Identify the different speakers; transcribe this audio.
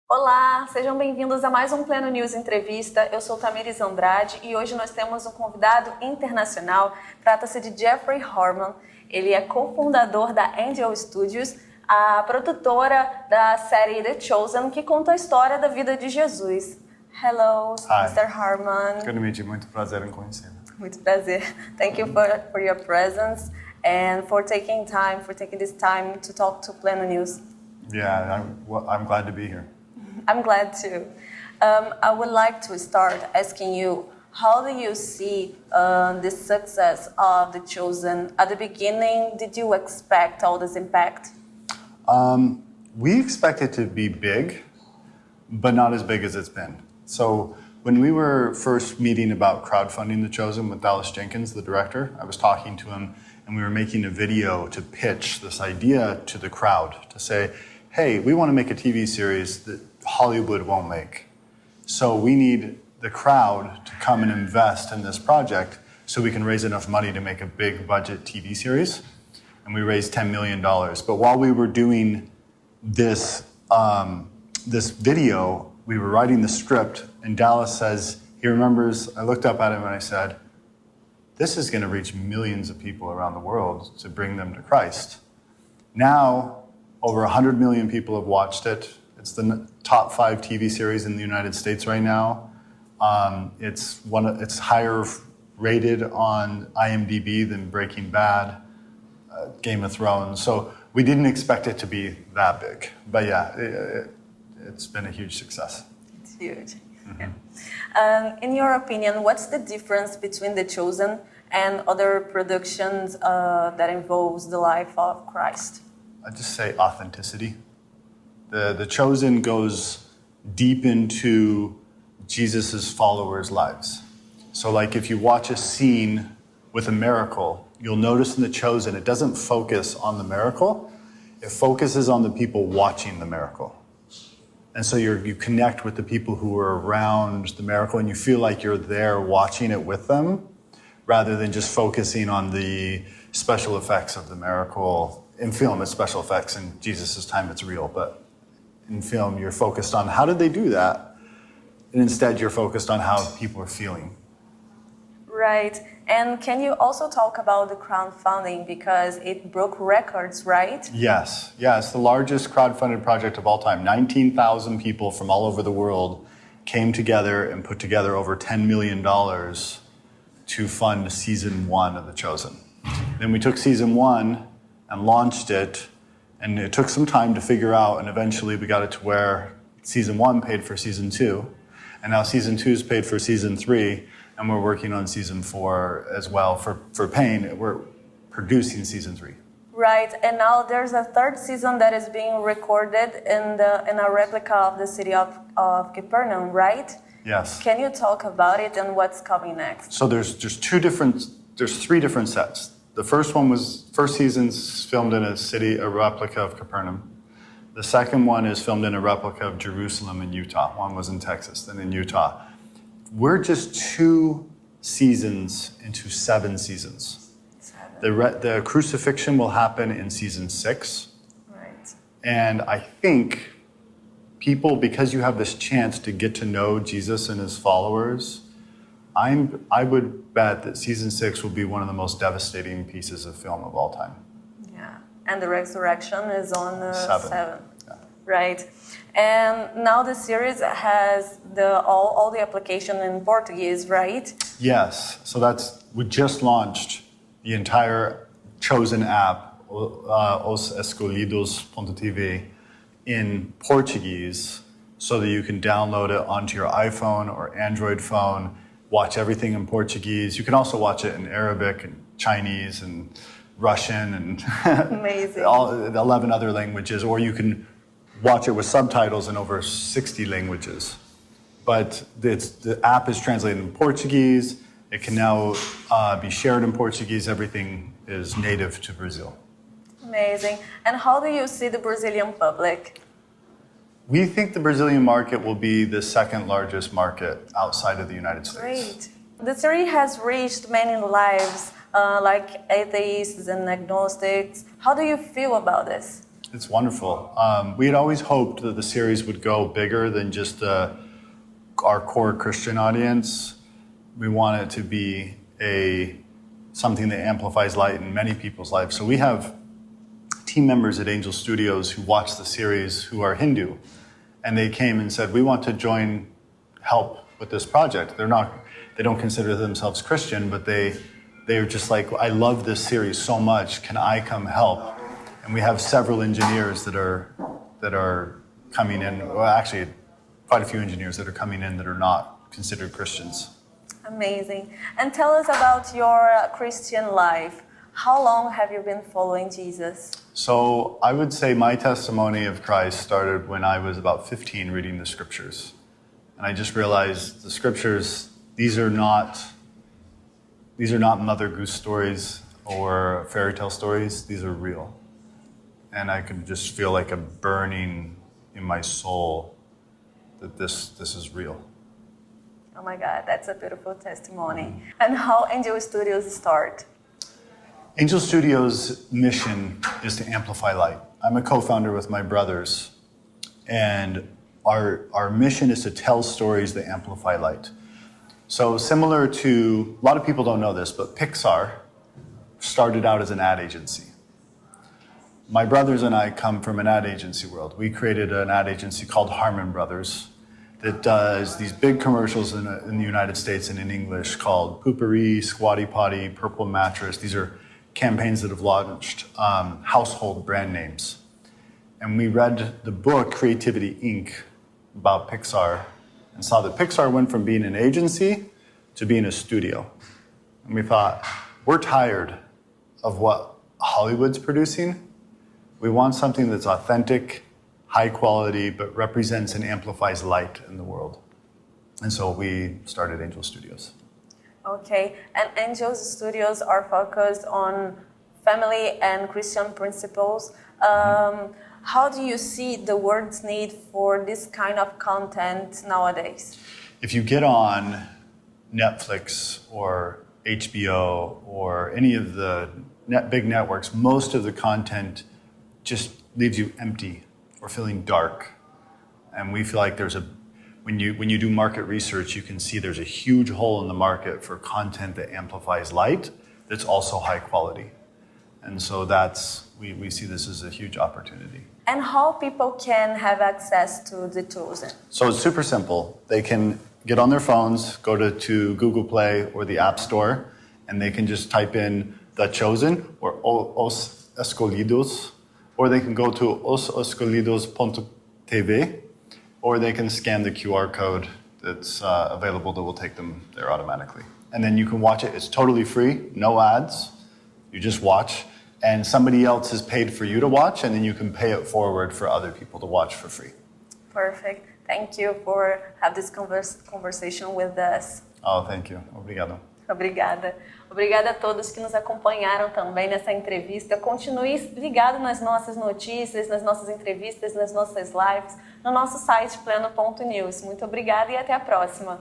Speaker 1: Olá, sejam bem-vindos a mais um Pleno.News entrevista. Eu sou Tamires Andrade e hoje nós temos um convidado internacional. Trata-se de Jeffrey Harmon. Ele é cofundador da Angel Studios, a produtora da série The Chosen, que conta a história da vida de Jesus. Hello,
Speaker 2: Hi.
Speaker 1: Mr. Harmon.
Speaker 2: Good to meet you. Muito prazer em conhecê-lo.
Speaker 1: Muito prazer. Thank you for your presence and for taking this time to talk to Pleno.News.
Speaker 2: Yeah, I'm glad to be here.
Speaker 1: I'm glad too. I would like to start asking you, how do you see the success of The Chosen? At the beginning, did you expect all this impact?
Speaker 2: We expect it to be big, but not as big as it's been. So when we were first meeting about crowdfunding The Chosen with Dallas Jenkins, the director, I was talking to him and we were making a video to pitch this idea to the crowd to say, hey, we want to make a TV series that Hollywood won't make. So we need the crowd to come and invest in this project so we can raise enough money to make a big budget TV series. And we raised $10 million. But while we were doing this video, we were writing the script, and Dallas says, he remembers, I looked up at him and I said, this is going to reach millions of people around the world to bring them to Christ. Now, over 100 million people have watched it. It's the top 5 TV series in the United States right now. It's higher rated on IMDb than Breaking Bad, Game of Thrones. So we didn't expect it to be that big. But yeah, it's been a huge success.
Speaker 1: It's huge. Mm-hmm. Yeah. In your opinion, what's the difference between The Chosen and other productions that involves the life of Christ?
Speaker 2: I'd just say authenticity. The Chosen goes deep into Jesus' followers' lives. So like if you watch a scene with a miracle, you'll notice in The Chosen, it doesn't focus on the miracle, it focuses on the people watching the miracle. And so you connect with the people who are around the miracle and you feel like you're there watching it with them, rather than just focusing on the special effects of the miracle. In film, it's special effects. In Jesus' time, it's real. But in film, you're focused on how did they do that? And instead, you're focused on how people are feeling.
Speaker 1: Right. And can you also talk about the crowdfunding, because it broke records, right?
Speaker 2: Yes. Yeah, it's the largest crowdfunded project of all time. 19,000 people from all over the world came together and put together over $10 million to fund season 1 of The Chosen. Then we took season 1 and launched it, and it took some time to figure out, and eventually we got it to where season 1 paid for season 2, and now season 2 is paid for season 3, and we're working on season 4 as well for paying. We're producing season 3.
Speaker 1: Right, and now there's a 3rd season that is being recorded in a replica of the city of Capernaum, right?
Speaker 2: Yes.
Speaker 1: Can you talk about it and what's coming next?
Speaker 2: So there's 3 different sets. The first season's filmed in a replica of Capernaum. The second one is filmed in a replica of Jerusalem in Utah. One was in Texas, then in Utah. We're just 2 seasons into 7 seasons. 7. The crucifixion will happen in season 6.
Speaker 1: Right.
Speaker 2: And I think people, because you have this chance to get to know Jesus and his followers, I would bet that season 6 will be one of the most devastating pieces of film of all time.
Speaker 1: Yeah, and the resurrection is on 7.
Speaker 2: Yeah.
Speaker 1: Right. And now the series has all the application in Portuguese, right?
Speaker 2: Yes. So we just launched the entire Chosen app, Os Escolhidos.tv, in Portuguese, so that you can download it onto your iPhone or Android phone, watch everything in Portuguese. You can also watch it in Arabic and Chinese and Russian and
Speaker 1: amazing.
Speaker 2: 11 other languages, or you can watch it with subtitles in over 60 languages. But the app is translated in Portuguese. It can now be shared in Portuguese. Everything is native to Brazil.
Speaker 1: Amazing. And how do you see the Brazilian public?
Speaker 2: We think the Brazilian market will be the 2nd largest market outside of the United States.
Speaker 1: Great. The series has reached many lives, like atheists and agnostics. How do you feel about this?
Speaker 2: It's wonderful. We had always hoped that the series would go bigger than just our core Christian audience. We want it to be something that amplifies light in many people's lives. So we have team members at Angel Studios who watch the series who are Hindu, and they came and said, we want to help with this project. They don't consider themselves Christian, but they're just like, I love this series so much, can I come help? And we have several engineers that are coming in, well actually quite a few engineers that are coming in that are not considered Christians.
Speaker 1: Amazing. And tell us about your Christian life. How long have you been following Jesus?
Speaker 2: So I would say my testimony of Christ started when I was about 15 reading the scriptures. And I just realized the scriptures, these are not Mother Goose stories or fairy tale stories, these are real. And I could just feel like a burning in my soul that this is real.
Speaker 1: Oh my God, that's a beautiful testimony. And how Angel Studios start?
Speaker 2: Angel Studios' mission is to amplify light. I'm a co-founder with my brothers, and our mission is to tell stories that amplify light. So similar to, a lot of people don't know this, but Pixar started out as an ad agency. My brothers and I come from an ad agency world. We created an ad agency called Harmon Brothers that does these big commercials in the United States and in English called Poopery, Squatty Potty, Purple Mattress. These are campaigns that have launched household brand names. And we read the book Creativity Inc. about Pixar and saw that Pixar went from being an agency to being a studio. And we thought, we're tired of what Hollywood's producing. We want something that's authentic, high quality, but represents and amplifies light in the world. And so we started Angel Studios.
Speaker 1: Okay, and Angel Studios are focused on family and Christian principles. How do you see the world's need for this kind of content nowadays?
Speaker 2: If you get on Netflix or HBO or any of the big networks, most of the content just leaves you empty or feeling dark. And we feel like when you do market research, you can see there's a huge hole in the market for content that amplifies light that's also high quality. And so we see this as a huge opportunity.
Speaker 1: And how people can have access to The Chosen?
Speaker 2: So it's super simple. They can get on their phones, go to Google Play or the App Store, and they can just type in The Chosen or Os Escolhidos, or they can go to osescolhidos.tv, or they can scan the QR code that's available that will take them there automatically. And then you can watch it. It's totally free, no ads. You just watch, and somebody else has paid for you to watch, and then you can pay it forward for other people to watch for free.
Speaker 1: Perfect. Thank you for having this conversation with us.
Speaker 2: Oh, thank you. Obrigado.
Speaker 1: Obrigada. Obrigada a todos que nos acompanharam também nessa entrevista. Continue ligado nas nossas notícias, nas nossas entrevistas, nas nossas lives, no nosso site Pleno.News. Muito obrigada e até a próxima.